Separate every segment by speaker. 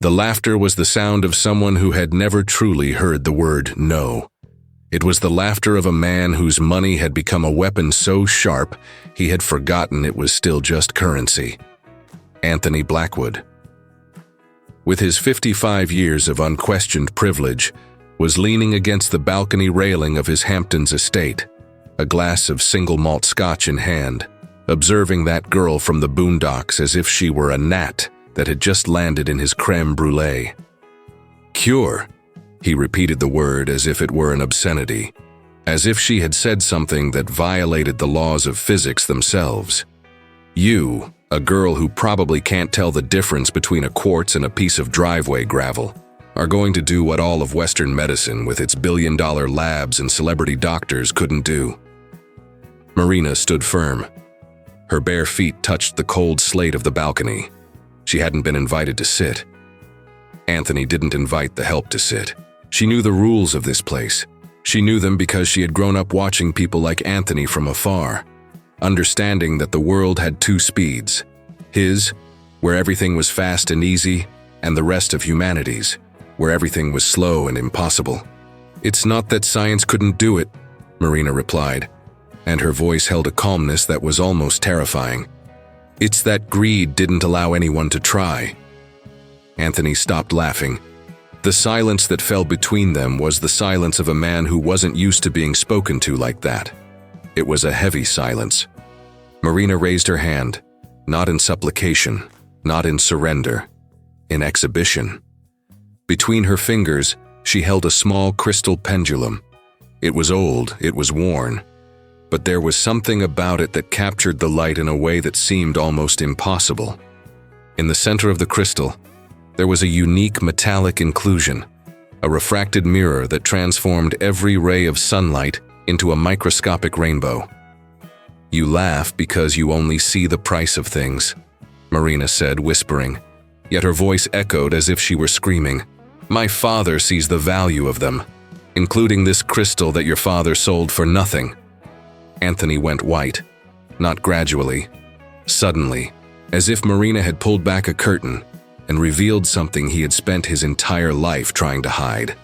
Speaker 1: The laughter was the sound of someone who had never truly heard the word no. It was the laughter of a man whose money had become a weapon so sharp he had forgotten it was still just currency. Anthony Blackwood, with his 55 years of unquestioned privilege, was leaning against the balcony railing of his Hamptons estate, a glass of single malt scotch in hand, observing that girl from the boondocks as if she were a gnat that had just landed in his creme brulee. Cure. He repeated the word as if it were an obscenity, as if she had said something that violated the laws of physics themselves. You, a girl who probably can't tell the difference between a quartz and a piece of driveway gravel, are going to do what all of Western medicine with its billion-dollar labs and celebrity doctors couldn't do. Marina stood firm. Her bare feet touched the cold slate of the balcony. She hadn't been invited to sit. Anthony didn't invite the help to sit. She knew the rules of this place. She knew them because she had grown up watching people like Anthony from afar, understanding that the world had two speeds. His, where everything was fast and easy, and the rest of humanity's, where everything was slow and impossible. "It's not that science couldn't do it," Marina replied, and her voice held a calmness that was almost terrifying. "It's that greed didn't allow anyone to try." Anthony stopped laughing. The silence that fell between them was the silence of a man who wasn't used to being spoken to like that. It was a heavy silence. Marina raised her hand, not in supplication, not in surrender, in exhibition. Between her fingers, she held a small crystal pendulum. It was old, it was worn, but there was something about it that captured the light in a way that seemed almost impossible. In the center of the crystal, there was a unique metallic inclusion, a refracted mirror that transformed every ray of sunlight into a microscopic rainbow. "You laugh because you only see the price of things," Marina said, whispering, yet her voice echoed as if she were screaming. "My father sees the value of them, including this crystal that your father sold for nothing." Anthony went white, not gradually, suddenly, as if Marina had pulled back a curtain and revealed something he had spent his entire life trying to hide.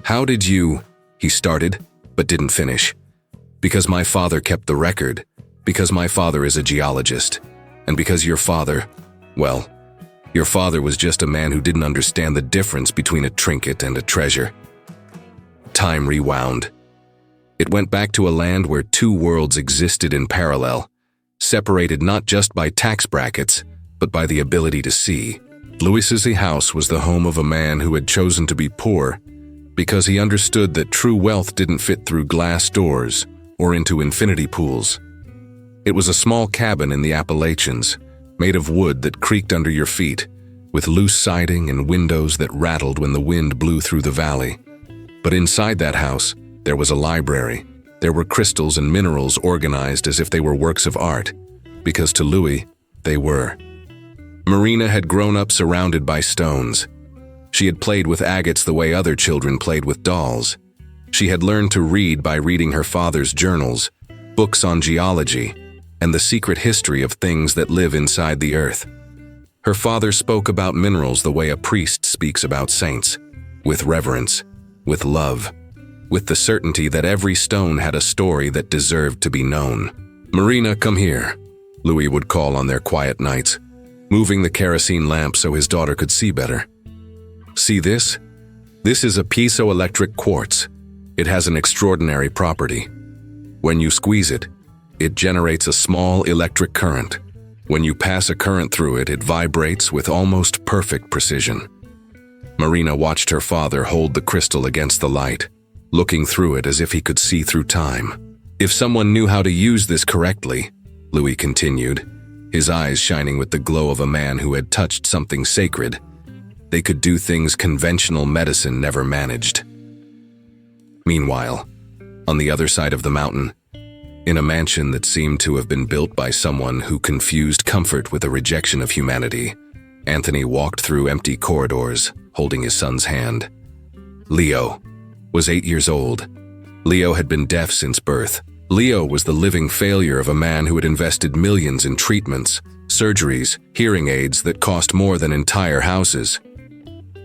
Speaker 1: "How did you?" he started, but didn't finish. "Because my father kept the record, because my father is a geologist, and because your father, well, your father was just a man who didn't understand the difference between a trinket and a treasure." Time rewound. It went back to a land where two worlds existed in parallel, separated not just by tax brackets, but by the ability to see. Louis's house was the home of a man who had chosen to be poor because he understood that true wealth didn't fit through glass doors or into infinity pools. It was a small cabin in the Appalachians, made of wood that creaked under your feet, with loose siding and windows that rattled when the wind blew through the valley. But inside that house, there was a library. There were crystals and minerals organized as if they were works of art, because to Louis, they were. Marina had grown up surrounded by stones. She had played with agates the way other children played with dolls. She had learned to read by reading her father's journals, books on geology, and the secret history of things that live inside the earth. Her father spoke about minerals the way a priest speaks about saints, with reverence, with love, with the certainty that every stone had a story that deserved to be known. "Marina, come here," Louis would call on their quiet nights, moving the kerosene lamp so his daughter could see better. "See this? This is a piezoelectric quartz. It has an extraordinary property. When you squeeze it, it generates a small electric current. When you pass a current through it, it vibrates with almost perfect precision." Marina watched her father hold the crystal against the light, looking through it as if he could see through time. "If someone knew how to use this correctly," Louis continued, his eyes shining with the glow of a man who had touched something sacred, "they could do things conventional medicine never managed." Meanwhile, on the other side of the mountain, in a mansion that seemed to have been built by someone who confused comfort with a rejection of humanity, Anthony walked through empty corridors, holding his son's hand. Leo was 8 years old. Leo had been deaf since birth. Leo was the living failure of a man who had invested millions in treatments, surgeries, hearing aids that cost more than entire houses.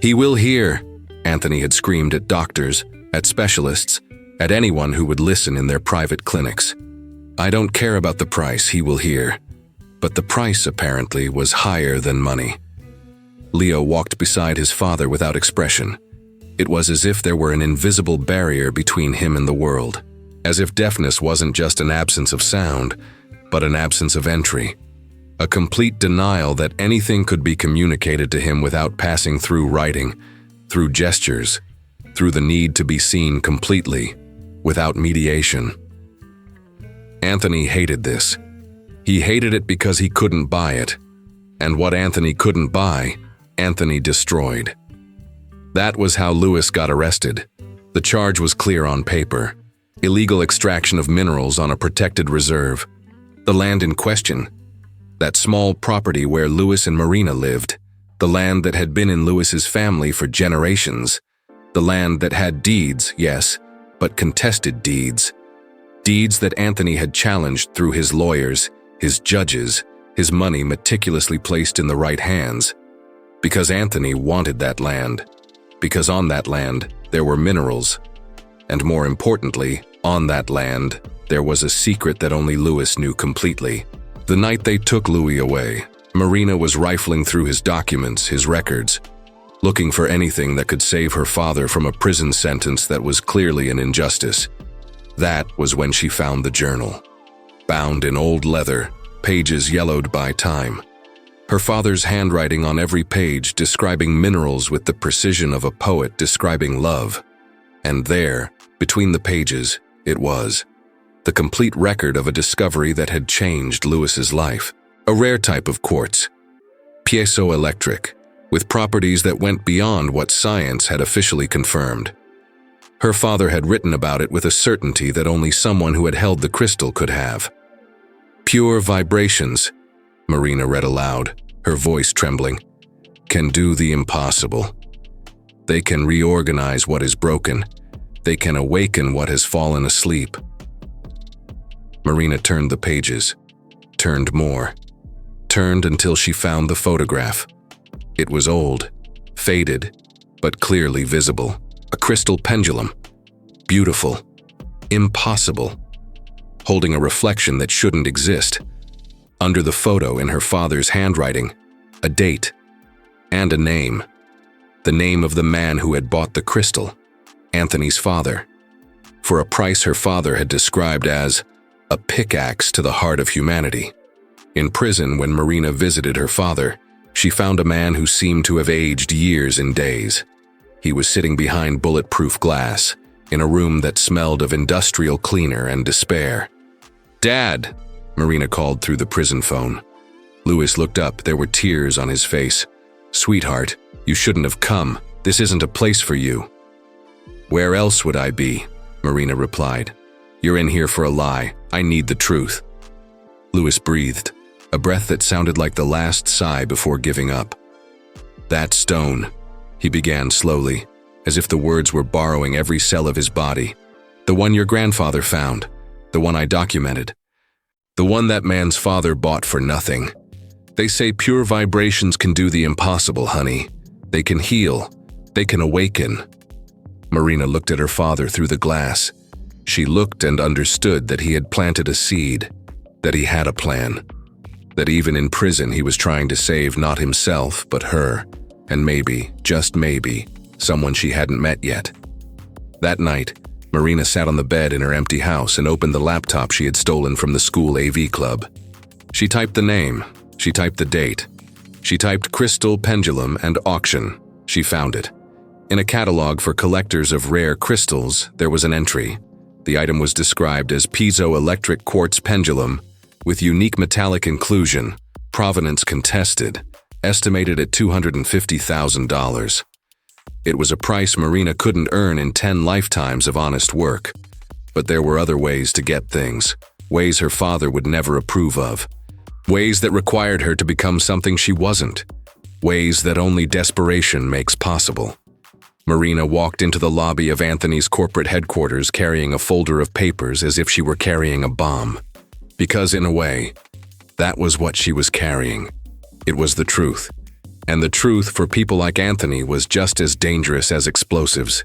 Speaker 1: "He will hear," Anthony had screamed at doctors, at specialists, at anyone who would listen in their private clinics. "I don't care about the price, he will hear." But the price, apparently, was higher than money. Leo walked beside his father without expression. It was as if there were an invisible barrier between him and the world. As if deafness wasn't just an absence of sound, but an absence of entry. A complete denial that anything could be communicated to him without passing through writing, through gestures, through the need to be seen completely, without mediation. Anthony hated this. He hated it because he couldn't buy it. And what Anthony couldn't buy, Anthony destroyed. That was how Lewis got arrested. The charge was clear on paper. Illegal extraction of minerals on a protected reserve. The land in question, that small property where Lewis and Marina lived, the land that had been in Lewis's family for generations, the land that had deeds, yes, but contested deeds. Deeds that Anthony had challenged through his lawyers, his judges, his money meticulously placed in the right hands. Because Anthony wanted that land. Because on that land, there were minerals. And more importantly, on that land, there was a secret that only Lewis knew completely. The night they took Louis away, Marina was rifling through his documents, his records, looking for anything that could save her father from a prison sentence that was clearly an injustice. That was when she found the journal. Bound in old leather, pages yellowed by time. Her father's handwriting on every page describing minerals with the precision of a poet describing love. And there, between the pages, it was. The complete record of a discovery that had changed Lewis's life. A rare type of quartz. Piezoelectric, with properties that went beyond what science had officially confirmed. Her father had written about it with a certainty that only someone who had held the crystal could have. "Pure vibrations," Marina read aloud, her voice trembling, "can do the impossible. They can reorganize what is broken. They can awaken what has fallen asleep." Marina turned the pages, turned more, turned until she found the photograph. It was old, faded, but clearly visible. A crystal pendulum. Beautiful. Impossible. Holding a reflection that shouldn't exist. Under the photo, in her father's handwriting, a date and a name. The name of the man who had bought the crystal, Anthony's father. For a price her father had described as a pickaxe to the heart of humanity. In prison, when Marina visited her father, she found a man who seemed to have aged years in days. He was sitting behind bulletproof glass, in a room that smelled of industrial cleaner and despair. "Dad!" Marina called through the prison phone. Lewis looked up. There were tears on his face. "Sweetheart, you shouldn't have come. This isn't a place for you." "Where else would I be?" Marina replied. "You're in here for a lie. I need the truth." Lewis breathed, a breath that sounded like the last sigh before giving up. "That stone," he began slowly, as if the words were borrowing every cell of his body. "The one your grandfather found, the one I documented. The one that man's father bought for nothing. They say pure vibrations can do the impossible, honey. They can heal. They can awaken." Marina looked at her father through the glass. She looked and understood that he had planted a seed, that he had a plan, that even in prison he was trying to save not himself but her, and maybe, just maybe, someone she hadn't met yet. That night, Marina sat on the bed in her empty house and opened the laptop she had stolen from the school AV club. She typed the name, she typed the date, she typed crystal pendulum and auction. She found it. In a catalog for collectors of rare crystals, there was an entry. The item was described as piezoelectric quartz pendulum with unique metallic inclusion, provenance contested, estimated at $250,000. It was a price Marina couldn't earn in 10 lifetimes of honest work. But there were other ways to get things, ways her father would never approve of, ways that required her to become something she wasn't, ways that only desperation makes possible. Marina walked into the lobby of Anthony's corporate headquarters carrying a folder of papers as if she were carrying a bomb. Because in a way, that was what she was carrying. It was the truth. And the truth for people like Anthony was just as dangerous as explosives.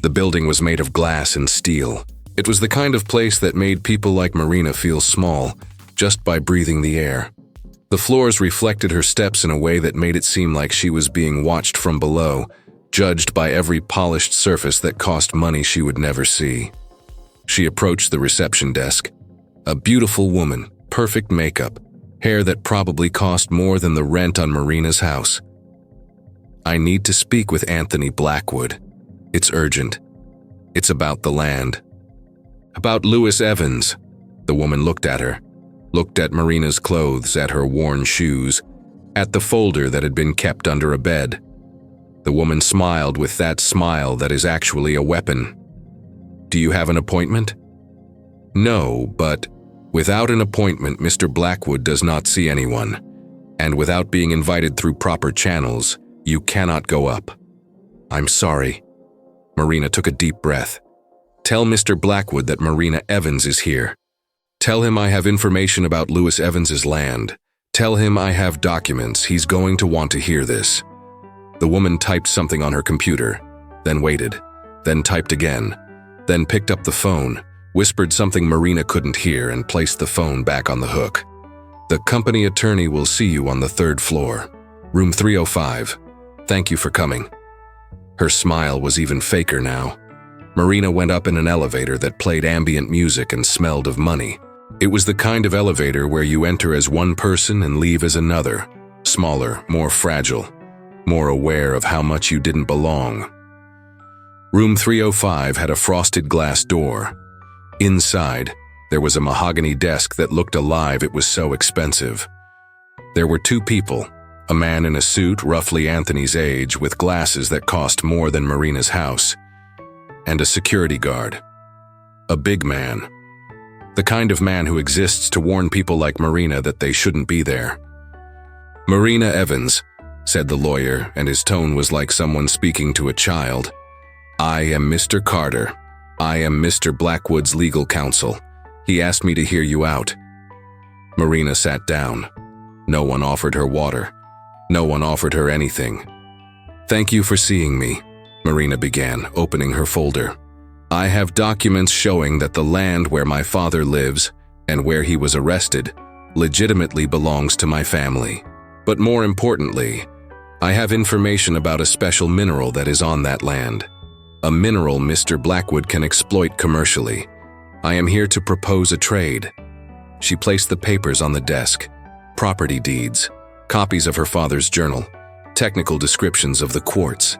Speaker 1: The building was made of glass and steel. It was the kind of place that made people like Marina feel small, just by breathing the air. The floors reflected her steps in a way that made it seem like she was being watched from below, judged by every polished surface that cost money she would never see. She approached the reception desk. A beautiful woman, perfect makeup, hair that probably cost more than the rent on Marina's house. "I need to speak with Anthony Blackwood. It's urgent. It's about the land." "About Lewis Evans." The woman looked at her, looked at Marina's clothes, at her worn shoes, at the folder that had been kept under a bed. The woman smiled with that smile that is actually a weapon. "Do you have an appointment?" "No, but without an appointment, Mr. Blackwood does not see anyone, and without being invited through proper channels, you cannot go up." "I'm sorry." Marina took a deep breath. "Tell Mr. Blackwood that Marina Evans is here. Tell him I have information about Lewis Evans's land. Tell him I have documents. He's going to want to hear this." The woman typed something on her computer, then waited, then typed again, then picked up the phone, whispered something Marina couldn't hear, and placed the phone back on the hook. "The company attorney will see you on the 3rd floor, room 305. Thank you for coming." Her smile was even faker now. Marina went up in an elevator that played ambient music and smelled of money. It was the kind of elevator where you enter as one person and leave as another, smaller, more fragile, more aware of how much you didn't belong. Room 305 had a frosted glass door. Inside, there was a mahogany desk that looked alive. It was so expensive. There were 2 people, a man in a suit roughly Anthony's age with glasses that cost more than Marina's house, and a security guard. A big man. The kind of man who exists to warn people like Marina that they shouldn't be there. "Marina Evans," said the lawyer, and his tone was like someone speaking to a child. "I am Mr. Carter. I am Mr. Blackwood's legal counsel. He asked me to hear you out." Marina sat down. No one offered her water. No one offered her anything. "Thank you for seeing me," Marina began, opening her folder. "I have documents showing that the land where my father lives and where he was arrested legitimately belongs to my family. But more importantly, I have information about a special mineral that is on that land. A mineral Mr. Blackwood can exploit commercially. I am here to propose a trade." She placed the papers on the desk. Property deeds, copies of her father's journal, technical descriptions of the quartz.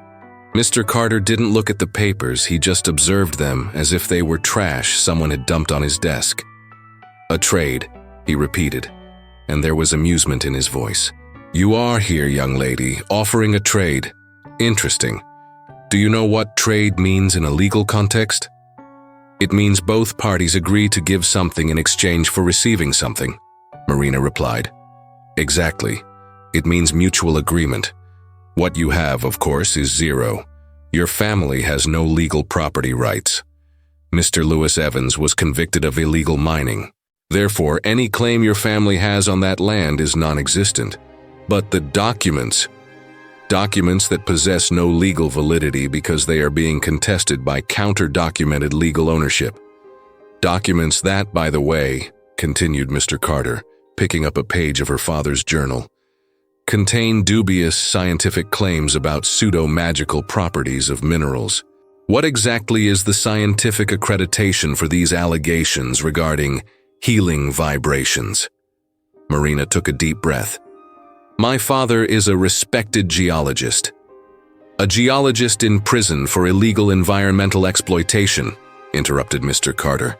Speaker 1: Mr. Carter didn't look at the papers, he just observed them as if they were trash someone had dumped on his desk. "A trade," he repeated, and there was amusement in his voice. "You are here, young lady, offering a trade. Interesting. Do you know what trade means in a legal context?" "It means both parties agree to give something in exchange for receiving something," Marina replied. "Exactly. It means mutual agreement. What you have, of course, is zero. Your family has no legal property rights. Mr. Lewis Evans was convicted of illegal mining. Therefore, any claim your family has on that land is non-existent. But the documents that possess no legal validity because they are being contested by counter-documented legal ownership. Documents that, by the way," continued Mr. Carter, picking up a page of her father's journal, "contain dubious scientific claims about pseudo-magical properties of minerals. What exactly is the scientific accreditation for these allegations regarding healing vibrations?" Marina took a deep breath. "My father is a respected geologist. A geologist in prison for illegal environmental exploitation," interrupted Mr. Carter.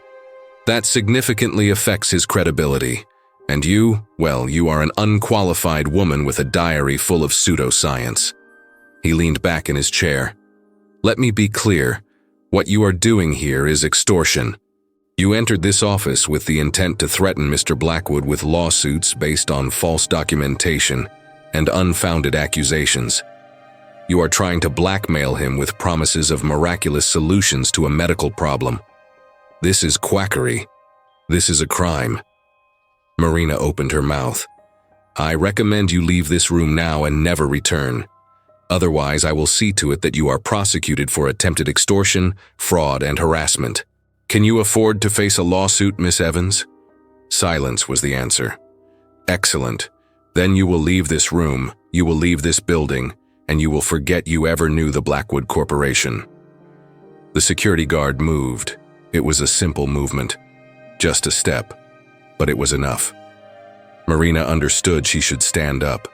Speaker 1: "That significantly affects his credibility. And you, well, you are an unqualified woman with a diary full of pseudoscience." He leaned back in his chair. "Let me be clear. What you are doing here is extortion. You entered this office with the intent to threaten Mr. Blackwood with lawsuits based on false documentation and unfounded accusations. You are trying to blackmail him with promises of miraculous solutions to a medical problem. This is quackery. This is a crime." Marina opened her mouth. I recommend you leave this room now and never return. Otherwise, I will see to it that you are prosecuted for attempted extortion, fraud, and harassment. Can you afford to face a lawsuit, Miss Evans? Silence was the answer. Excellent. Then you will leave this room, you will leave this building, and you will forget you ever knew the Blackwood Corporation. The security guard moved. It was a simple movement. Just a step. But it was enough. Marina understood she should stand up.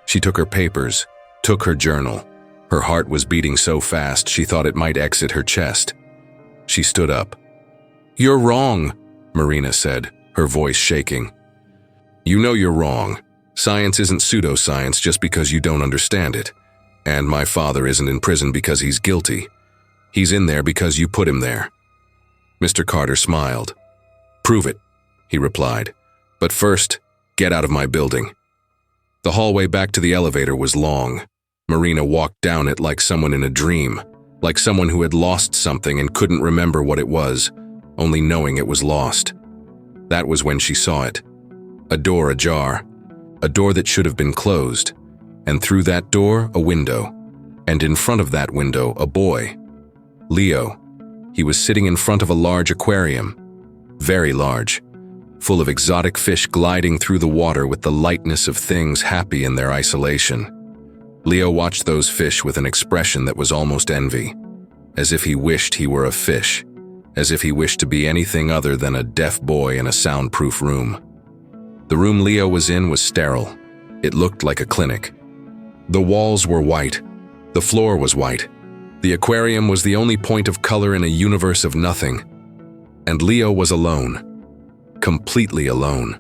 Speaker 1: She took her papers, took her journal. Her heart was beating so fast she thought it might exit her chest. She stood up. "You're wrong," Marina said, her voice shaking. "You know you're wrong. Science isn't pseudoscience just because you don't understand it. And my father isn't in prison because he's guilty. He's in there because you put him there." Mr. Carter smiled. "Prove it," he replied. "But first, get out of my building." The hallway back to the elevator was long. Marina walked down it like someone in a dream, like someone who had lost something and couldn't remember what it was, only knowing it was lost. That was when she saw it. A door ajar. A door that should have been closed. And through that door, a window. And in front of that window, a boy. Leo. He was sitting in front of a large aquarium. Very large. Full of exotic fish gliding through the water with the lightness of things happy in their isolation. Leo watched those fish with an expression that was almost envy. As if he wished he were a fish. As if he wished to be anything other than a deaf boy in a soundproof room. The room Leo was in was sterile. It looked like a clinic. The walls were white. The floor was white. The aquarium was the only point of color in a universe of nothing. And Leo was alone. Completely alone.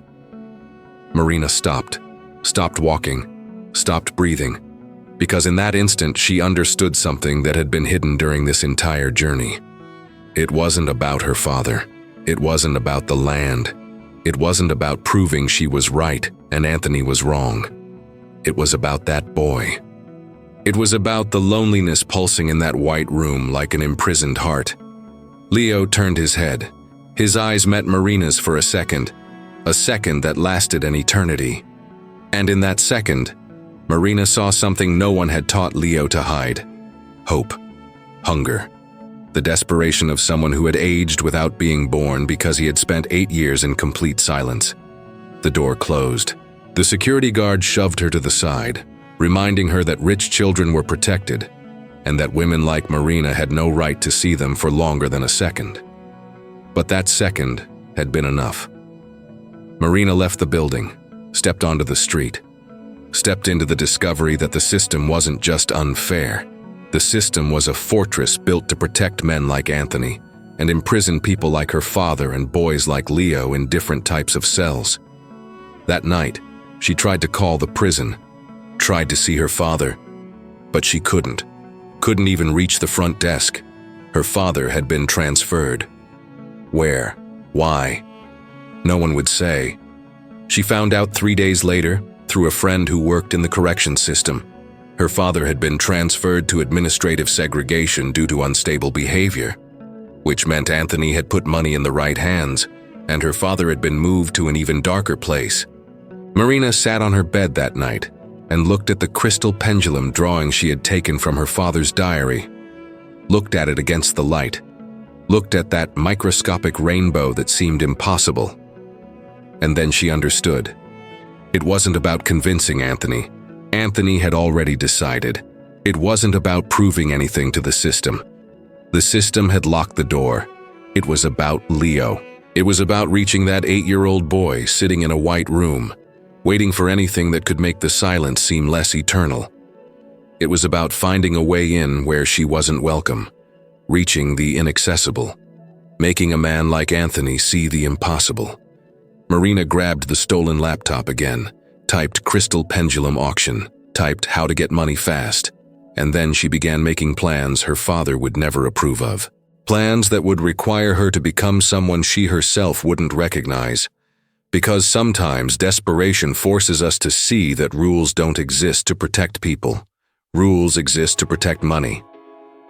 Speaker 1: Marina stopped walking, stopped breathing, because in that instant she understood something that had been hidden during this entire journey. It wasn't about her father. It wasn't about the land. It wasn't about proving she was right and Anthony was wrong. It was about that boy. It was about the loneliness pulsing in that white room like an imprisoned heart. Leo turned his head. His eyes met Marina's for a second that lasted an eternity. And in that second, Marina saw something no one had taught Leo to hide. Hope. Hunger. The desperation of someone who had aged without being born because he had spent 8 years in complete silence. The door closed. The security guard shoved her to the side, reminding her that rich children were protected, and that women like Marina had no right to see them for longer than a second. But that second had been enough. Marina left the building, stepped onto the street, stepped into the discovery that the system wasn't just unfair. The system was a fortress built to protect men like Anthony and imprison people like her father and boys like Leo in different types of cells. That night, she tried to call the prison, tried to see her father, but she couldn't even reach the front desk. Her father had been transferred. Where? Why? No one would say. She found out 3 days later, through a friend who worked in the correction system. Her father had been transferred to administrative segregation due to unstable behavior, which meant Anthony had put money in the right hands, and her father had been moved to an even darker place. Marina sat on her bed that night and looked at the crystal pendulum drawing she had taken from her father's diary, looked at it against the light, looked at that microscopic rainbow that seemed impossible. And then she understood. It wasn't about convincing Anthony. Anthony had already decided. It wasn't about proving anything to the system. The system had locked the door. It was about Leo. It was about reaching that 8-year-old boy sitting in a white room, waiting for anything that could make the silence seem less eternal. It was about finding a way in where she wasn't welcome, reaching the inaccessible, making a man like Anthony see the impossible. Marina grabbed the stolen laptop again, typed crystal pendulum auction, typed how to get money fast, and then she began making plans her father would never approve of. Plans that would require her to become someone she herself wouldn't recognize. Because sometimes desperation forces us to see that rules don't exist to protect people. Rules exist to protect money.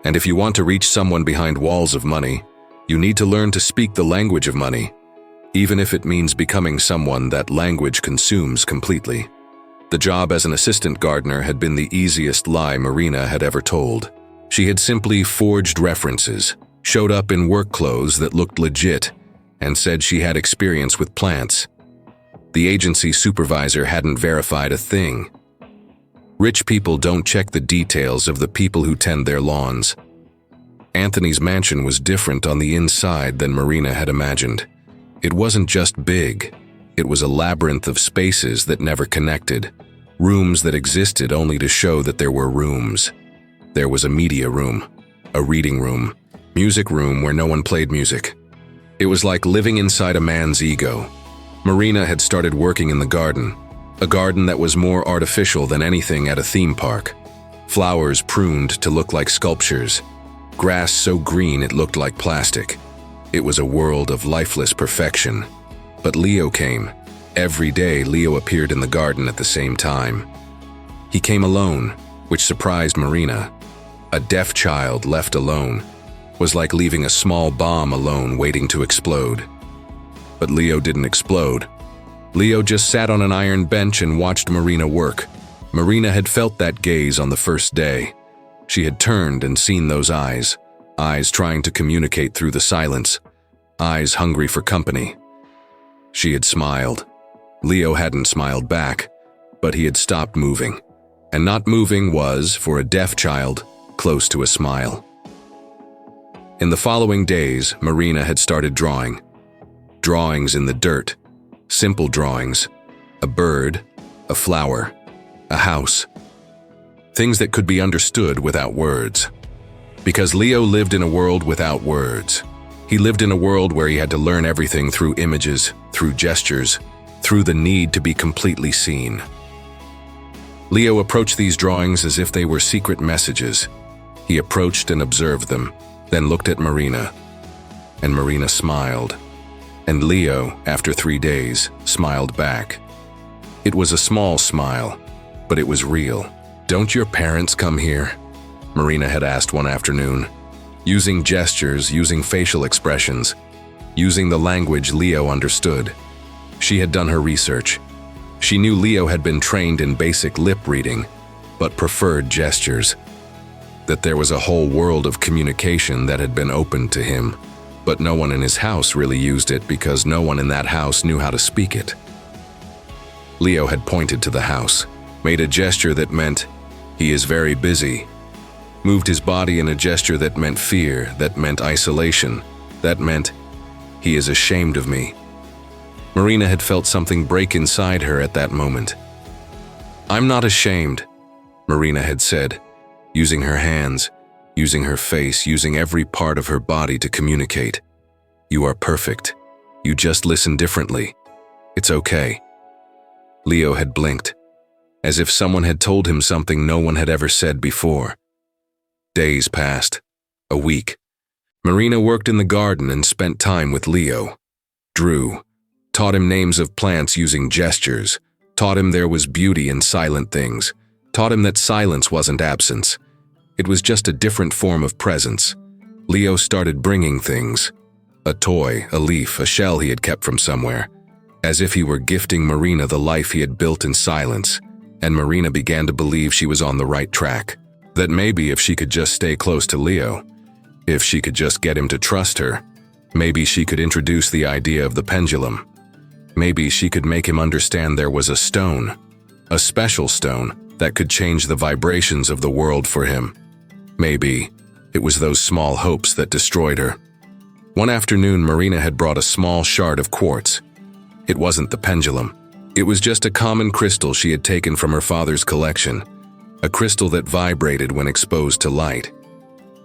Speaker 1: And if you want to reach someone behind walls of money, you need to learn to speak the language of money, even if it means becoming someone that language consumes completely. The job as an assistant gardener had been the easiest lie Marina had ever told. She had simply forged references, showed up in work clothes that looked legit, and said she had experience with plants. The agency supervisor hadn't verified a thing. Rich people don't check the details of the people who tend their lawns. Anthony's mansion was different on the inside than Marina had imagined. It wasn't just big. It was a labyrinth of spaces that never connected, rooms that existed only to show that there were rooms. There was a media room, a reading room, music room where no one played music. It was like living inside a man's ego. Marina had started working in the garden, a garden that was more artificial than anything at a theme park. Flowers pruned to look like sculptures, grass so green it looked like plastic. It was a world of lifeless perfection. But Leo came. Every day Leo appeared in the garden at the same time. He came alone, which surprised Marina. A deaf child left alone was like leaving a small bomb alone waiting to explode. But Leo didn't explode. Leo just sat on an iron bench and watched Marina work. Marina had felt that gaze on the first day. She had turned and seen those eyes trying to communicate through the silence, eyes hungry for company. She had smiled. Leo hadn't smiled back, but he had stopped moving. And not moving was, for a deaf child, close to a smile. In the following days, Marina had started drawing. Drawings in the dirt. Simple drawings. A bird, a flower, a house. Things that could be understood without words. Because Leo lived in a world without words. He lived in a world where he had to learn everything through images, through gestures, through the need to be completely seen. Leo approached these drawings as if they were secret messages. He approached and observed them, then looked at Marina. And Marina smiled. And Leo, after 3 days, smiled back. It was a small smile, but it was real. "Don't your parents come here?" Marina had asked one afternoon. Using gestures, using facial expressions, using the language Leo understood. She had done her research. She knew Leo had been trained in basic lip reading, but preferred gestures. That there was a whole world of communication that had been opened to him, but no one in his house really used it because no one in that house knew how to speak it. Leo had pointed to the house, made a gesture that meant, "He is very busy," moved his body in a gesture that meant fear, that meant isolation, that meant, "He is ashamed of me." Marina had felt something break inside her at that moment. "I'm not ashamed," Marina had said, using her hands, using her face, using every part of her body to communicate. "You are perfect. You just listen differently. It's okay." Leo had blinked, as if someone had told him something no one had ever said before. Days passed. A week. Marina worked in the garden and spent time with Leo. Drew. Taught him names of plants using gestures. Taught him there was beauty in silent things. Taught him that silence wasn't absence. It was just a different form of presence. Leo started bringing things. A toy, a leaf, a shell he had kept from somewhere. As if he were gifting Marina the life he had built in silence. And Marina began to believe she was on the right track. That maybe if she could just stay close to Leo, if she could just get him to trust her, maybe she could introduce the idea of the pendulum. Maybe she could make him understand there was a stone, a special stone, that could change the vibrations of the world for him. Maybe it was those small hopes that destroyed her. One afternoon, Marina had brought a small shard of quartz. It wasn't the pendulum. It was just a common crystal she had taken from her father's collection, a crystal that vibrated when exposed to light.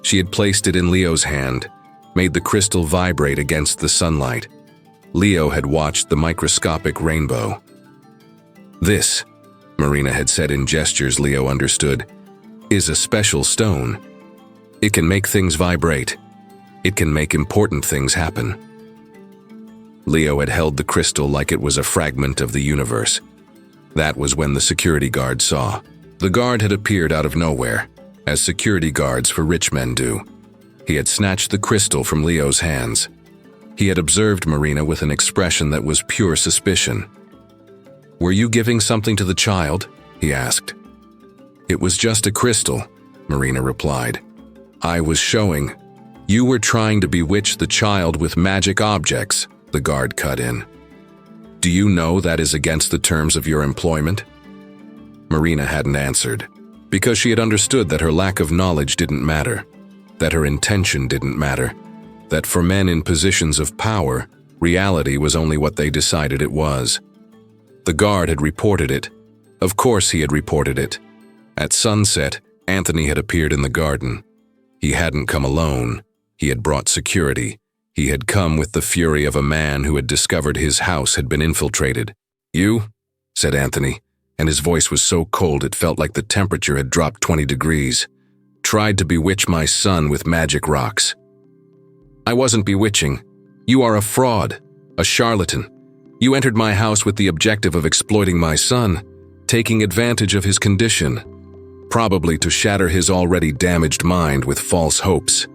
Speaker 1: She had placed it in Leo's hand, made the crystal vibrate against the sunlight. Leo had watched the microscopic rainbow. "This," Marina had said in gestures Leo understood, "is a special stone. It can make things vibrate. It can make important things happen." Leo had held the crystal like it was a fragment of the universe. That was when the security guard saw. The guard had appeared out of nowhere, as security guards for rich men do. He had snatched the crystal from Leo's hands. He had observed Marina with an expression that was pure suspicion. "Were you giving something to the child?" he asked. "It was just a crystal," Marina replied. "I was showing." "You were trying to bewitch the child with magic objects," the guard cut in. "Do you know that is against the terms of your employment?" Marina hadn't answered, because she had understood that her lack of knowledge didn't matter, that her intention didn't matter, that for men in positions of power, reality was only what they decided it was. The guard had reported it. Of course he had reported it. At sunset, Anthony had appeared in the garden. He hadn't come alone. He had brought security. He had come with the fury of a man who had discovered his house had been infiltrated. "You?" said Anthony, and his voice was so cold it felt like the temperature had dropped 20 degrees. "Tried to bewitch my son with magic rocks." "I wasn't bewitching. You are a fraud, a charlatan. You entered my house with the objective of exploiting my son, taking advantage of his condition, probably to shatter his already damaged mind with false hopes.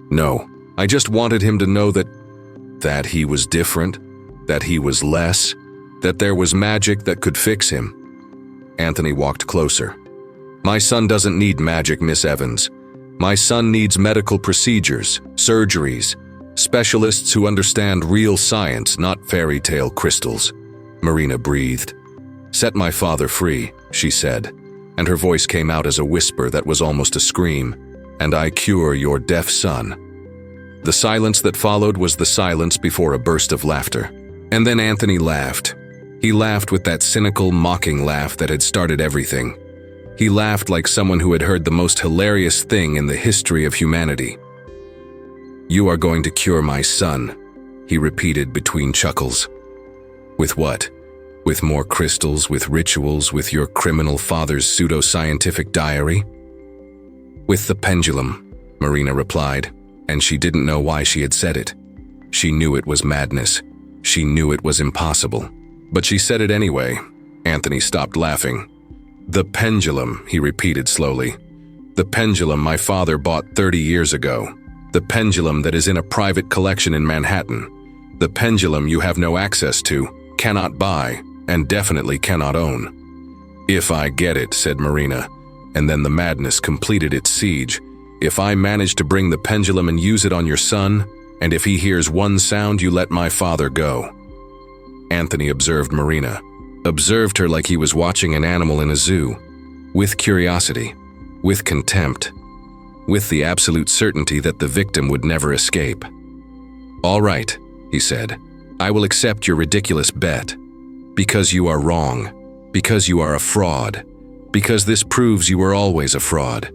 Speaker 1: No, I just wanted him to know that he was different, that he was less, that there was magic that could fix him." Anthony walked closer. "My son doesn't need magic, Miss Evans. My son needs medical procedures, surgeries, specialists who understand real science, not fairy tale crystals." Marina breathed. "Set my father free," she said, and her voice came out as a whisper that was almost a scream, "and I cure your deaf son." The silence that followed was the silence before a burst of laughter. And then Anthony laughed. He laughed with that cynical, mocking laugh that had started everything. He laughed like someone who had heard the most hilarious thing in the history of humanity. "You are going to cure my son," he repeated between chuckles. "With what? With more crystals, with rituals, with your criminal father's pseudoscientific diary?" "With the pendulum," Marina replied, and she didn't know why she had said it. She knew it was madness. She knew it was impossible. But she said it anyway. Anthony stopped laughing. "The pendulum," he repeated slowly. "The pendulum my father bought 30 years ago. The pendulum that is in a private collection in Manhattan. The pendulum you have no access to, cannot buy, and definitely cannot own." "If I get it," said Marina, and then the madness completed its siege. "If I manage to bring the pendulum and use it on your son, and if he hears one sound, you let my father go." Anthony observed Marina, observed her like he was watching an animal in a zoo, with curiosity, with contempt, with the absolute certainty that the victim would never escape. "All right," he said, "I will accept your ridiculous bet. Because you are wrong, because you are a fraud, because this proves you were always a fraud.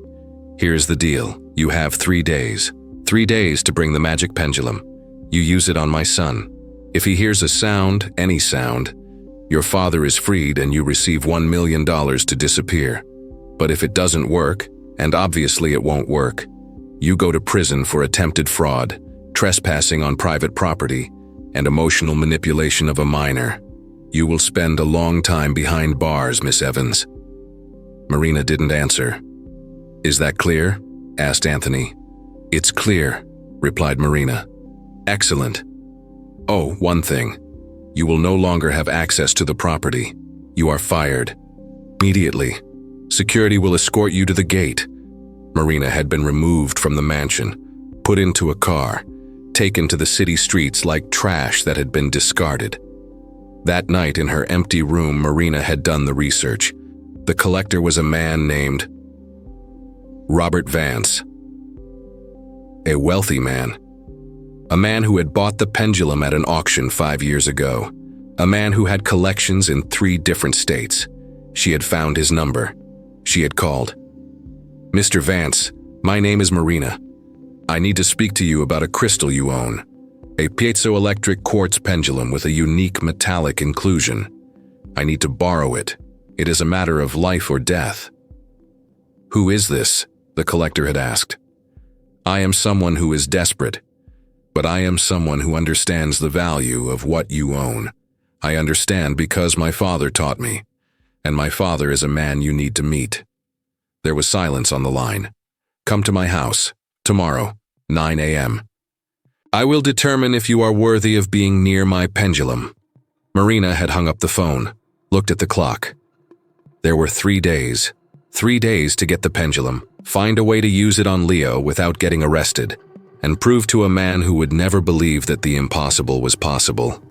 Speaker 1: Here's the deal. You have 3 days. 3 days to bring the magic pendulum. You use it on my son. If he hears a sound, any sound, your father is freed and you receive $1 million to disappear. But if it doesn't work, and obviously it won't work, you go to prison for attempted fraud, trespassing on private property, and emotional manipulation of a minor. You will spend a long time behind bars, Miss Evans." Marina didn't answer. "Is that clear?" asked Anthony. "It's clear," replied Marina. "Excellent. Oh, one thing. You will no longer have access to the property. You are fired. Immediately. Security will escort you to the gate." Marina had been removed from the mansion, put into a car, taken to the city streets like trash that had been discarded. That night in her empty room, Marina had done the research. The collector was a man named Robert Vance. A wealthy man. A man who had bought the pendulum at an auction 5 years ago. A man who had collections in 3 different states. She had found his number. She had called. "Mr. Vance, my name is Marina. I need to speak to you about a crystal you own. A piezoelectric quartz pendulum with a unique metallic inclusion. I need to borrow it. It is a matter of life or death." "Who is this?" the collector had asked. "I am someone who is desperate, but I am someone who understands the value of what you own. I understand because my father taught me, and my father is a man you need to meet." There was silence on the line. "Come to my house, tomorrow, 9 a.m. I will determine if you are worthy of being near my pendulum." Marina had hung up the phone, looked at the clock. There were 3 days. 3 days to get the pendulum, find a way to use it on Leo without getting arrested, and prove to a man who would never believe that the impossible was possible.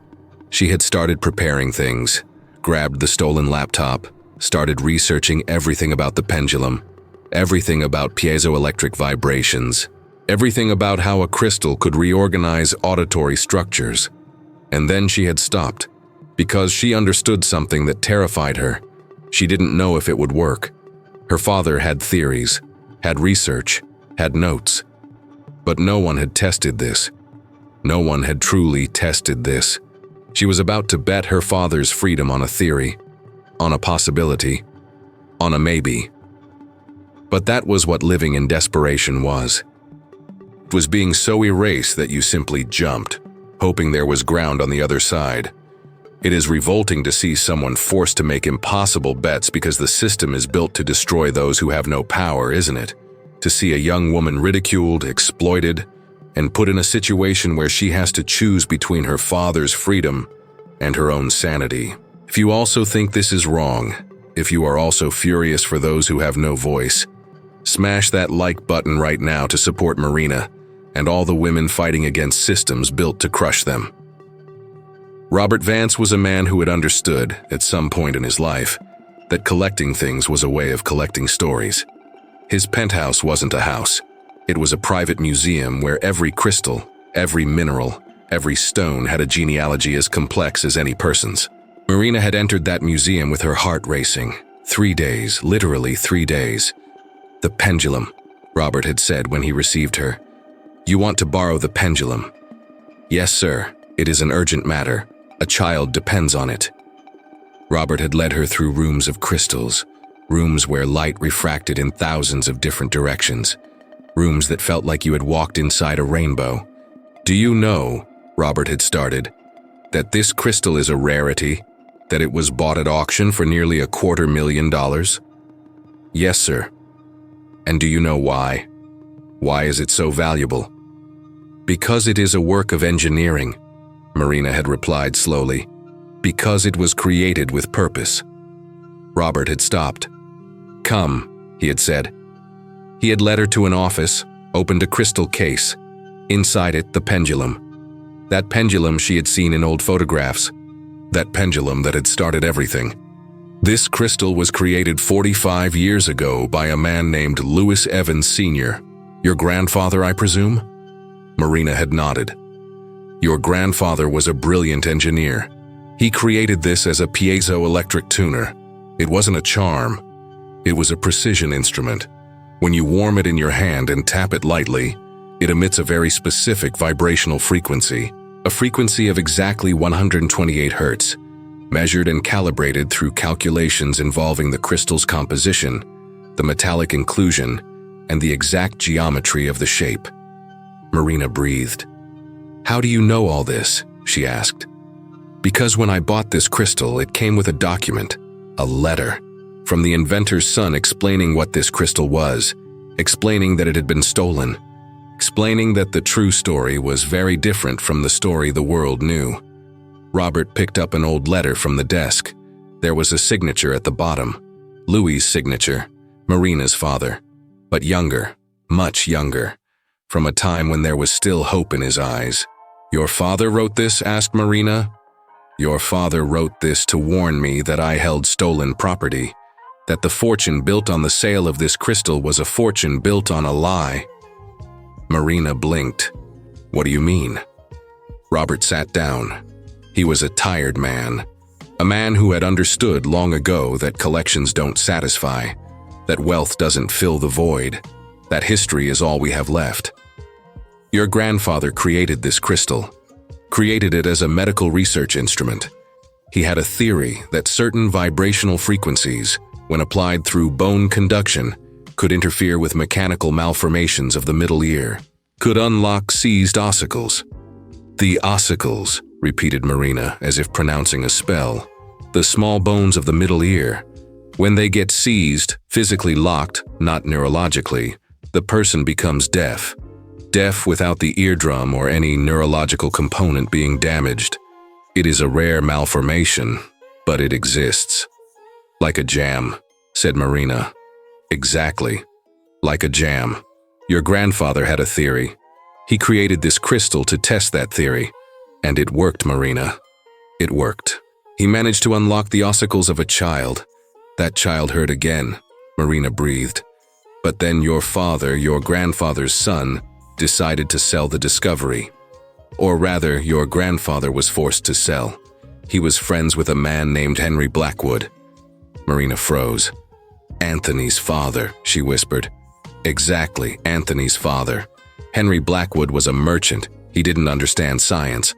Speaker 1: She had started preparing things, grabbed the stolen laptop, started researching everything about the pendulum, everything about piezoelectric vibrations, everything about how a crystal could reorganize auditory structures. And then she had stopped, because she understood something that terrified her. She didn't know if it would work. Her father had theories, had research, had notes. But no one had tested this. No one had truly tested this. She was about to bet her father's freedom on a theory, on a possibility, on a maybe. But that was what living in desperation was. It was being so erased that you simply jumped, hoping there was ground on the other side. It is revolting to see someone forced to make impossible bets because the system is built to destroy those who have no power, isn't it? To see a young woman ridiculed, exploited, and put in a situation where she has to choose between her father's freedom and her own sanity. If you also think this is wrong, if you are also furious for those who have no voice, smash that like button right now to support Marina and all the women fighting against systems built to crush them. Robert Vance was a man who had understood, at some point in his life, that collecting things was a way of collecting stories. His penthouse wasn't a house. It was a private museum where every crystal, every mineral, every stone had a genealogy as complex as any person's. Marina had entered that museum with her heart racing. 3 days, literally 3 days. The pendulum, Robert had said when he received her. "You want to borrow the pendulum?" "Yes, sir. It is an urgent matter. A child depends on it." Robert had led her through rooms of crystals, rooms where light refracted in thousands of different directions, rooms that felt like you had walked inside a rainbow. "Do you know," Robert had started, "that this crystal is a rarity, that it was bought at auction for nearly $250,000? "Yes, sir." "And do you know why? Why is it so valuable?" "Because it is a work of engineering," Marina had replied slowly. "Because it was created with purpose." Robert had stopped. "Come," he had said. He had led her to an office, opened a crystal case. Inside it, the pendulum. That pendulum she had seen in old photographs. That pendulum that had started everything. This crystal was created 45 years ago by a man named Lewis Evans Sr. "Your grandfather, I presume?" Marina had nodded. "Your grandfather was a brilliant engineer. He created this as a piezoelectric tuner. It wasn't a charm. It was a precision instrument. When you warm it in your hand and tap it lightly, it emits a very specific vibrational frequency, a frequency of exactly 128 hertz, measured and calibrated through calculations involving the crystal's composition, the metallic inclusion, and the exact geometry of the shape." Marina breathed. "How do you know all this?" she asked. "Because when I bought this crystal, it came with a document, a letter, from the inventor's son explaining what this crystal was, explaining that it had been stolen, explaining that the true story was very different from the story the world knew." Robert picked up an old letter from the desk. There was a signature at the bottom. Louis's signature, Marina's father, but younger, much younger, from a time when there was still hope in his eyes. "Your father wrote this?" asked Marina. "Your father wrote this to warn me that I held stolen property, that the fortune built on the sale of this crystal was a fortune built on a lie." Marina blinked. "What do you mean?" Robert sat down. He was a tired man, a man who had understood long ago that collections don't satisfy, that wealth doesn't fill the void, that history is all we have left. "Your grandfather created this crystal, created it as a medical research instrument. He had a theory that certain vibrational frequencies, when applied through bone conduction, could interfere with mechanical malformations of the middle ear, could unlock seized ossicles." "The ossicles," repeated Marina, as if pronouncing a spell. "The small bones of the middle ear. When they get seized, physically locked, not neurologically, the person becomes deaf. Deaf without the eardrum or any neurological component being damaged. It is a rare malformation, but it exists. Like a jam. said Marina. Exactly. Like a jam. Your grandfather had a theory. He created this crystal to test that theory. And it worked, Marina. It worked. He managed to unlock the ossicles of a child. That child heard again. Marina breathed. But then your father, your grandfather's son, decided to sell the discovery. Or rather, your grandfather was forced to sell. He was friends with a man named Henry Blackwood. Marina froze. Anthony's father, she whispered. Exactly, Anthony's father. Henry Blackwood was a merchant. He didn't understand science,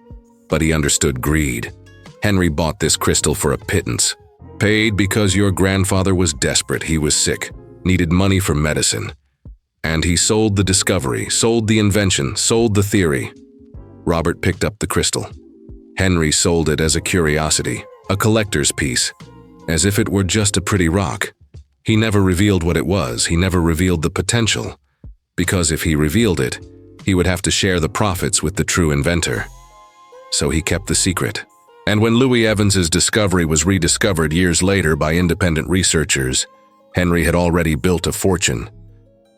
Speaker 1: but he understood greed. Henry bought this crystal for a pittance. Paid because your grandfather was desperate. He was sick, needed money for medicine. And he sold the discovery, sold the invention, sold the theory. Robert picked up the crystal. Henry sold it as a curiosity, a collector's piece, as if it were just a pretty rock. He never revealed what it was. He never revealed the potential. Because if he revealed it, he would have to share the profits with the true inventor. So he kept the secret. And when Louis Evans's discovery was rediscovered years later by independent researchers, Henry had already built a fortune.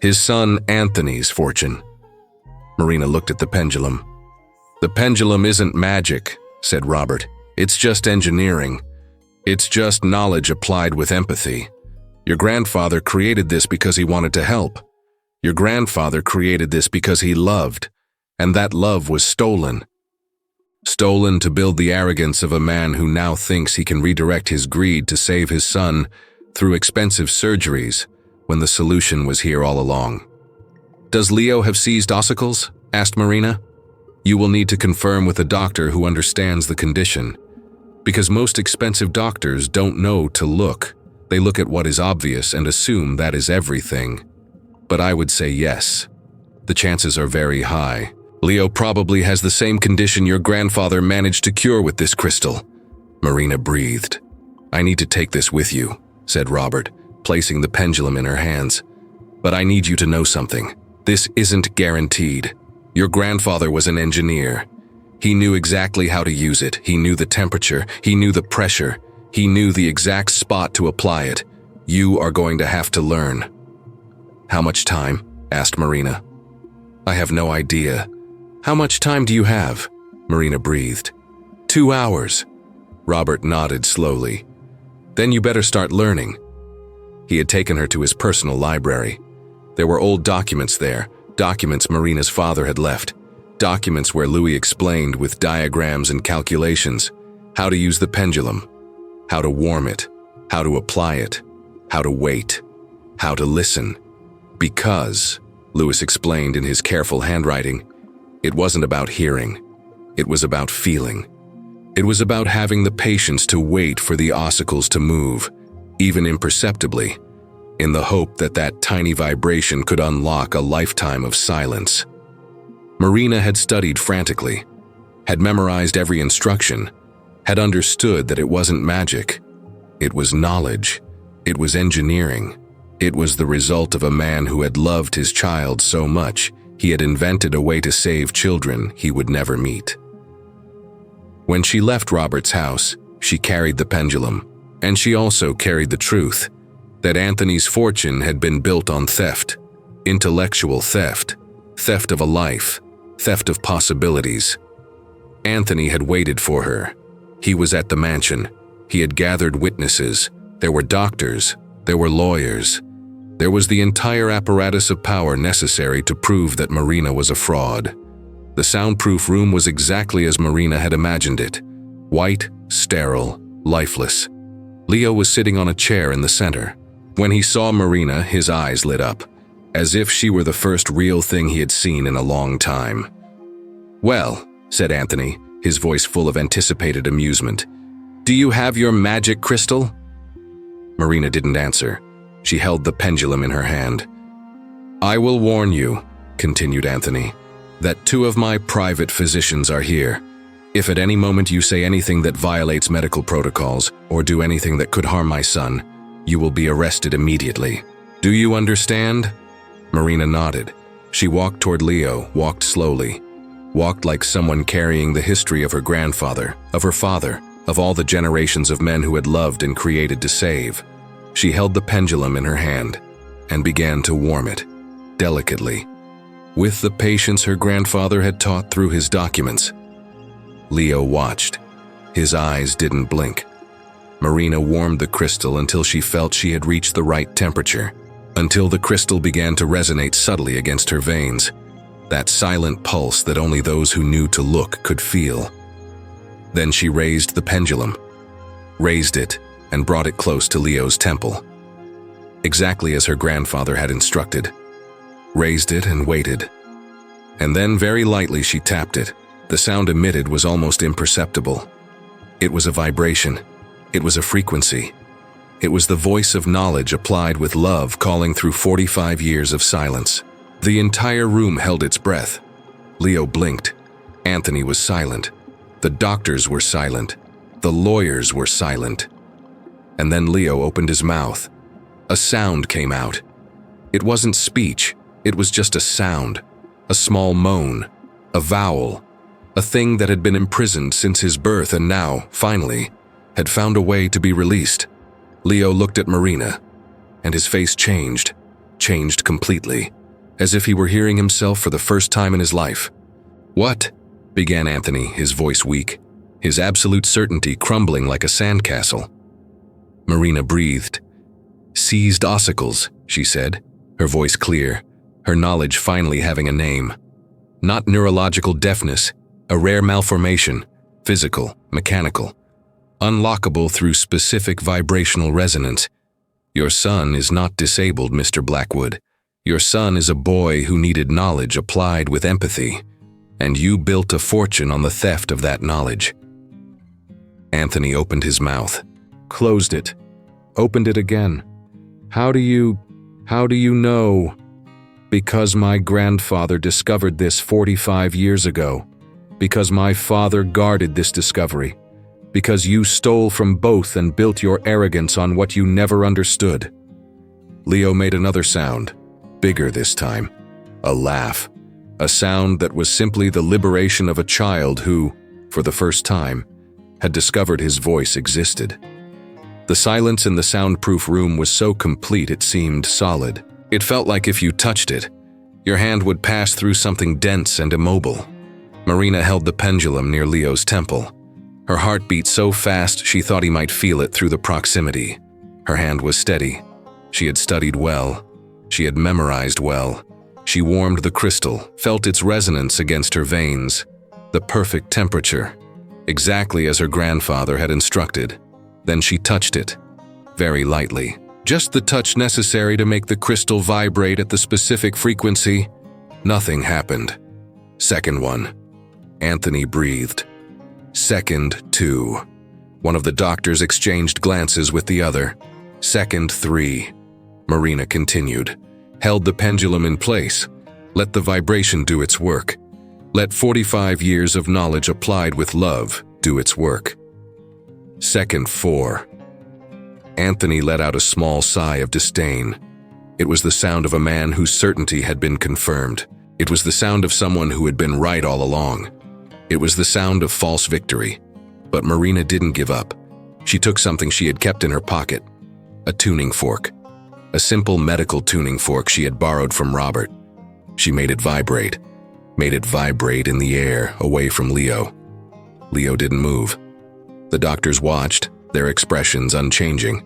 Speaker 1: His son Anthony's fortune. Marina looked at the pendulum. The pendulum isn't magic, said Robert. It's just engineering. It's just knowledge applied with empathy. Your grandfather created this because he wanted to help. Your grandfather created this because he loved, and that love was stolen. Stolen to build the arrogance of a man who now thinks he can redirect his greed to save his son through expensive surgeries when the solution was here all along. Does Leo have seized ossicles? Asked Marina. You will need to confirm with a doctor who understands the condition, because most expensive doctors don't know to look. They look at what is obvious and assume that is everything. But I would say yes. The chances are very high. Leo probably has the same condition your grandfather managed to cure with this crystal. Marina breathed. I need to take this with you, said Robert, placing the pendulum in her hands. But I need you to know something. This isn't guaranteed. Your grandfather was an engineer. He knew exactly how to use it. He knew the temperature. He knew the pressure. He knew the exact spot to apply it. You are going to have to learn. How much time? Asked Marina. I have no idea. How much time do you have? Marina breathed. 2 hours. Robert nodded slowly. Then you better start learning. He had taken her to his personal library. There were old documents there, documents Marina's father had left, documents where Louis explained with diagrams and calculations how to use the pendulum, how to warm it, how to apply it, how to wait, how to listen. Because, Louis explained in his careful handwriting, it wasn't about hearing. It was about feeling. It was about having the patience to wait for the ossicles to move, even imperceptibly, in the hope that that tiny vibration could unlock a lifetime of silence. Marina had studied frantically, had memorized every instruction, had understood that it wasn't magic. It was knowledge. It was engineering. It was the result of a man who had loved his child so much, he had invented a way to save children he would never meet. When she left Robert's house, she carried the pendulum, and she also carried the truth that Anthony's fortune had been built on theft, intellectual theft, theft of a life, theft of possibilities. Anthony had waited for her. He was at the mansion. He had gathered witnesses. There were doctors. There were lawyers. There was the entire apparatus of power necessary to prove that Marina was a fraud. The soundproof room was exactly as Marina had imagined it. White, sterile, lifeless. Leo was sitting on a chair in the center. When he saw Marina, his eyes lit up, as if she were the first real thing he had seen in a long time. Well, said Anthony, his voice full of anticipated amusement. Do you have your magic crystal? Marina didn't answer. She held the pendulum in her hand. I will warn you, continued Anthony, that 2 of my private physicians are here. If at any moment you say anything that violates medical protocols or do anything that could harm my son, you will be arrested immediately. Do you understand? Marina nodded. She walked toward Leo, walked slowly, walked like someone carrying the history of her grandfather, of her father, of all the generations of men who had loved and created to save. She held the pendulum in her hand and began to warm it, delicately, with the patience her grandfather had taught through his documents. Leo watched. His eyes didn't blink. Marina warmed the crystal until she felt she had reached the right temperature, until the crystal began to resonate subtly against her veins, that silent pulse that only those who knew to look could feel. Then she raised the pendulum, raised it, and brought it close to Leo's temple, exactly as her grandfather had instructed. Raised it and waited. And then very lightly she tapped it. The sound emitted was almost imperceptible. It was a vibration. It was a frequency. It was the voice of knowledge applied with love calling through 45 years of silence. The entire room held its breath. Leo blinked. Anthony was silent. The doctors were silent. The lawyers were silent. And then Leo opened his mouth. A sound came out. It wasn't speech. It was just a sound. A small moan. A vowel. A thing that had been imprisoned since his birth and now, finally, had found a way to be released. Leo looked at Marina, and his face changed completely, as if he were hearing himself for the first time in his life. "What?" began Anthony, his voice weak, his absolute certainty crumbling like a sandcastle. Marina breathed. "Seized ossicles," she said, her voice clear, her knowledge finally having a name. "Not neurological deafness, a rare malformation, physical, mechanical, unlockable through specific vibrational resonance. Your son is not disabled, Mr. Blackwood. Your son is a boy who needed knowledge applied with empathy, and you built a fortune on the theft of that knowledge." Anthony opened his mouth, closed it, opened it again. How do you know?" "Because my grandfather discovered this 45 years ago. Because my father guarded this discovery. Because you stole from both and built your arrogance on what you never understood." Leo made another sound, bigger this time. A laugh. A sound that was simply the liberation of a child who, for the first time, had discovered his voice existed. The silence in the soundproof room was so complete it seemed solid. It felt like if you touched it, your hand would pass through something dense and immobile. Marina held the pendulum near Leo's temple. Her heart beat so fast she thought he might feel it through the proximity. Her hand was steady. She had studied well. She had memorized well. She warmed the crystal, felt its resonance against her veins. The perfect temperature, exactly as her grandfather had instructed. Then she touched it, very lightly. Just the touch necessary to make the crystal vibrate at the specific frequency. Nothing happened. Second one. Anthony breathed. Second two. One of the doctors exchanged glances with the other. Second three. Marina continued. Held the pendulum in place. Let the vibration do its work. Let 45 years of knowledge applied with love do its work. Second four. Anthony let out a small sigh of disdain. It was the sound of a man whose certainty had been confirmed. It was the sound of someone who had been right all along. It was the sound of false victory. But Marina didn't give up. She took something she had kept in her pocket. A tuning fork. A simple medical tuning fork she had borrowed from Robert. She made it vibrate. Made it vibrate in the air, away from Leo. Leo didn't move. The doctors watched, their expressions unchanging.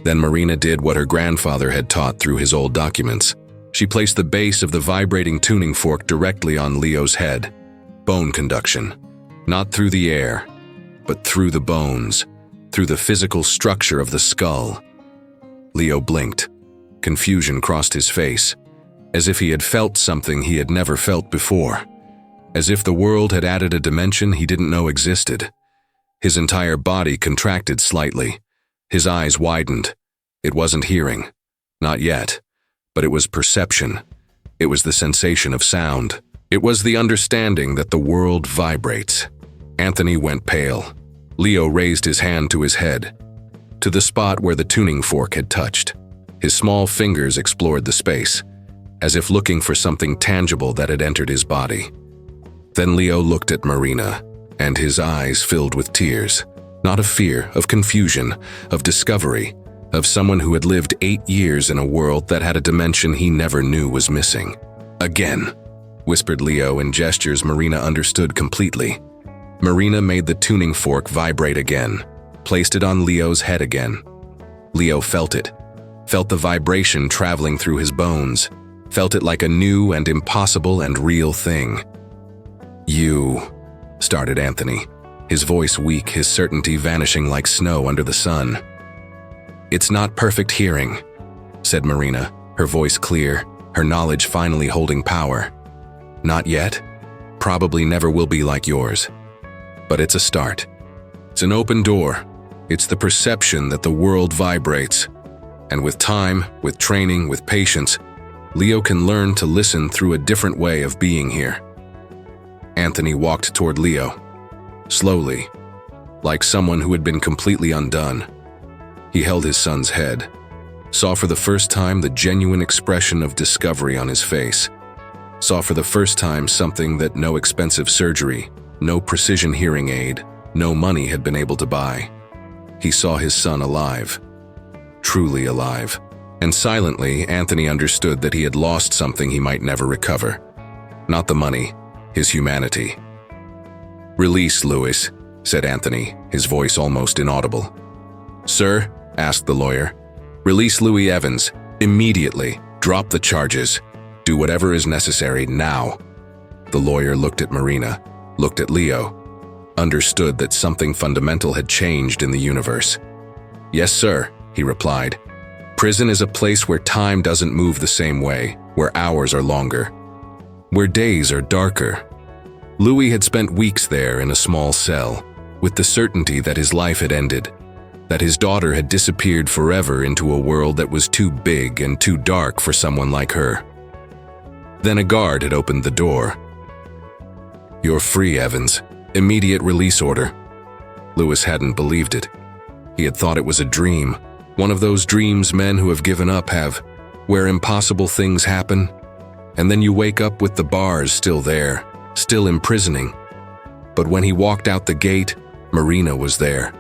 Speaker 1: Then Marina did what her grandfather had taught through his old documents. She placed the base of the vibrating tuning fork directly on Leo's head. Bone conduction. Not through the air, but through the bones, through the physical structure of the skull. Leo blinked. Confusion crossed his face, as if he had felt something he had never felt before, as if the world had added a dimension he didn't know existed. His entire body contracted slightly. His eyes widened. It wasn't hearing. Not yet. But it was perception. It was the sensation of sound. It was the understanding that the world vibrates. Anthony went pale. Leo raised his hand to his head, to the spot where the tuning fork had touched. His small fingers explored the space, as if looking for something tangible that had entered his body. Then Leo looked at Marina, and his eyes filled with tears. Not of fear, of confusion, of discovery, of someone who had lived 8 years in a world that had a dimension he never knew was missing. "Again," whispered Leo in gestures Marina understood completely. Marina made the tuning fork vibrate again, placed it on Leo's head again. Leo felt it, felt the vibration traveling through his bones, felt it like a new and impossible and real thing. "You," started Anthony, his voice weak, his certainty vanishing like snow under the sun. "It's not perfect hearing," said Marina, her voice clear, her knowledge finally holding power. "Not yet. Probably never will be like yours. But it's a start. It's an open door. It's the perception that the world vibrates. And with time, with training, with patience, Leo can learn to listen through a different way of being here." Anthony walked toward Leo, slowly, like someone who had been completely undone. He held his son's head, saw for the first time the genuine expression of discovery on his face, saw for the first time something that no expensive surgery, no precision hearing aid, no money had been able to buy. He saw his son alive, truly alive, and silently Anthony understood that he had lost something he might never recover. Not the money, his humanity. "Release, Lewis," said Anthony, his voice almost inaudible. "Sir?" asked the lawyer. "Release Louis Evans, immediately. Drop the charges. Do whatever is necessary now." The lawyer looked at Marina, looked at Leo, understood that something fundamental had changed in the universe. "Yes, sir," he replied. "Prison is a place where time doesn't move the same way, where hours are longer, where days are darker." Louis had spent weeks there in a small cell, with the certainty that his life had ended, that his daughter had disappeared forever into a world that was too big and too dark for someone like her. Then a guard had opened the door. "You're free, Evans. Immediate release order." Lewis hadn't believed it. He had thought it was a dream, one of those dreams men who have given up have, where impossible things happen, and then you wake up with the bars still there, still imprisoning. But when he walked out the gate, Marina was there.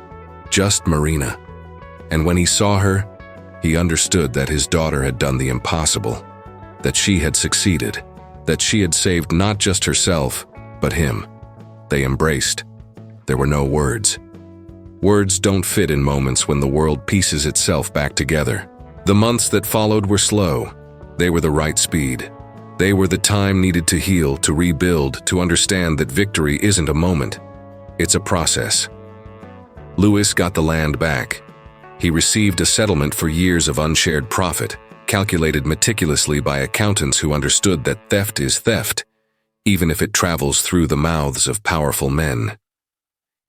Speaker 1: Just Marina. And when he saw her, he understood that his daughter had done the impossible, that she had succeeded, that she had saved not just herself, but him. They embraced. There were no words. Words don't fit in moments when the world pieces itself back together. The months that followed were slow. They were the right speed. They were the time needed to heal, to rebuild, to understand that victory isn't a moment. It's a process. Lewis got the land back. He received a settlement for years of unshared profit, calculated meticulously by accountants who understood that theft is theft, even if it travels through the mouths of powerful men.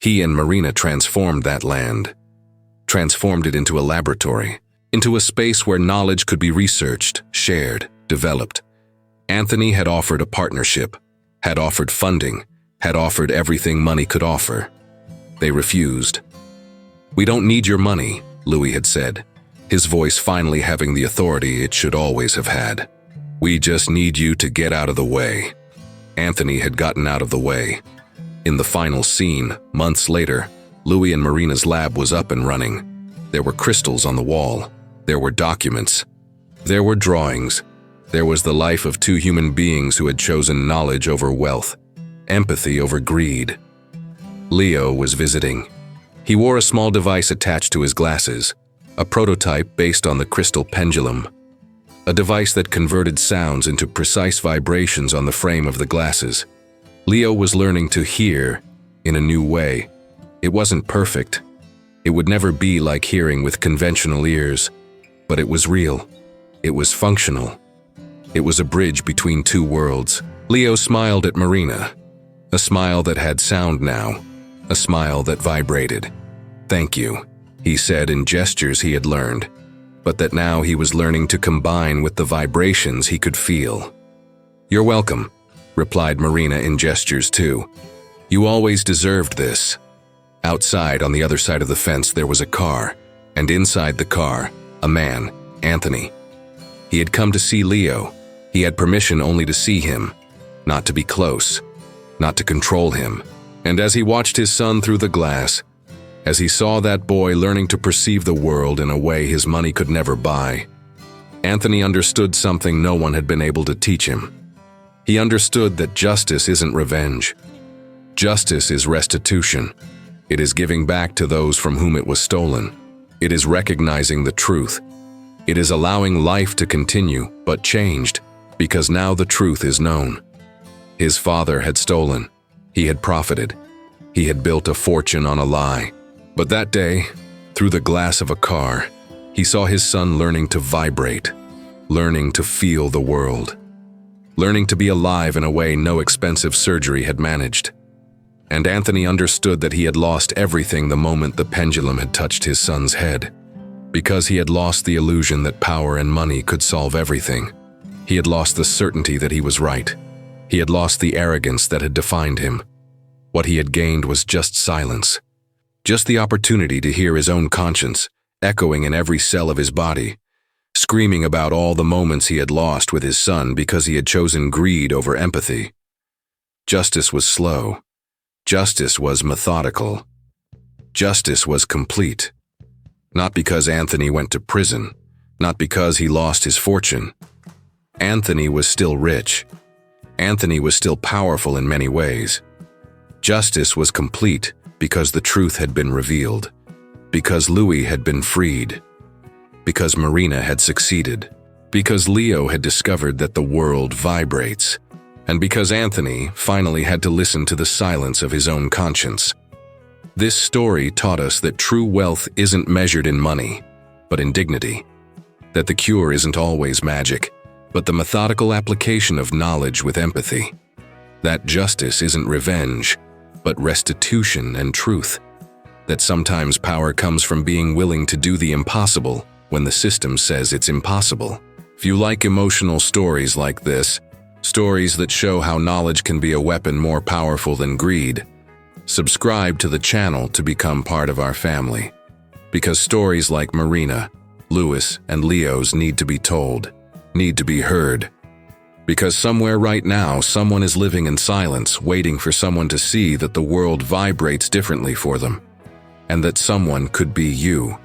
Speaker 1: He and Marina transformed that land, transformed it into a laboratory, into a space where knowledge could be researched, shared, developed. Anthony had offered a partnership, had offered funding, had offered everything money could offer. They refused. "We don't need your money," Louis had said, his voice finally having the authority it should always have had. "We just need you to get out of the way." Anthony had gotten out of the way. In the final scene, months later, Louis and Marina's lab was up and running. There were crystals on the wall. There were documents. There were drawings. There was the life of two human beings who had chosen knowledge over wealth, empathy over greed. Leo was visiting. He wore a small device attached to his glasses, a prototype based on the crystal pendulum, a device that converted sounds into precise vibrations on the frame of the glasses. Leo was learning to hear in a new way. It wasn't perfect. It would never be like hearing with conventional ears, but it was real. It was functional. It was a bridge between two worlds. Leo smiled at Marina, a smile that had sound now, a smile that vibrated. "Thank you," he said in gestures he had learned, but that now he was learning to combine with the vibrations he could feel. "You're welcome," replied Marina in gestures too. "You always deserved this." Outside, on the other side of the fence, there was a car, and inside the car, a man, Anthony. He had come to see Leo. He had permission only to see him, not to be close, not to control him. And as he watched his son through the glass, as he saw that boy learning to perceive the world in a way his money could never buy, Anthony understood something no one had been able to teach him. He understood that justice isn't revenge. Justice is restitution. It is giving back to those from whom it was stolen. It is recognizing the truth. It is allowing life to continue, but changed, because now the truth is known. His father had stolen. He had profited. He had built a fortune on a lie. But that day, through the glass of a car, he saw his son learning to vibrate, learning to feel the world, learning to be alive in a way no expensive surgery had managed. And Anthony understood that he had lost everything the moment the pendulum had touched his son's head, because he had lost the illusion that power and money could solve everything. He had lost the certainty that he was right. He had lost the arrogance that had defined him. What he had gained was just silence, just the opportunity to hear his own conscience echoing in every cell of his body, screaming about all the moments he had lost with his son because he had chosen greed over empathy. Justice was slow. Justice was methodical. Justice was complete. Not because Anthony went to prison, not because he lost his fortune. Anthony was still rich. Anthony was still powerful in many ways. Justice was complete because the truth had been revealed, because Louis had been freed, because Marina had succeeded, because Leo had discovered that the world vibrates, and because Anthony finally had to listen to the silence of his own conscience. This story taught us that true wealth isn't measured in money, but in dignity, that the cure isn't always magic, but the methodical application of knowledge with empathy, that justice isn't revenge, but restitution and truth, that sometimes power comes from being willing to do the impossible when the system says it's impossible. If you like emotional stories like this, stories that show how knowledge can be a weapon more powerful than greed, subscribe to the channel to become part of our family. Because stories like Marina, Louis, and Leo's need to be told, need to be heard. Because somewhere right now, someone is living in silence, waiting for someone to see that the world vibrates differently for them, and that someone could be you.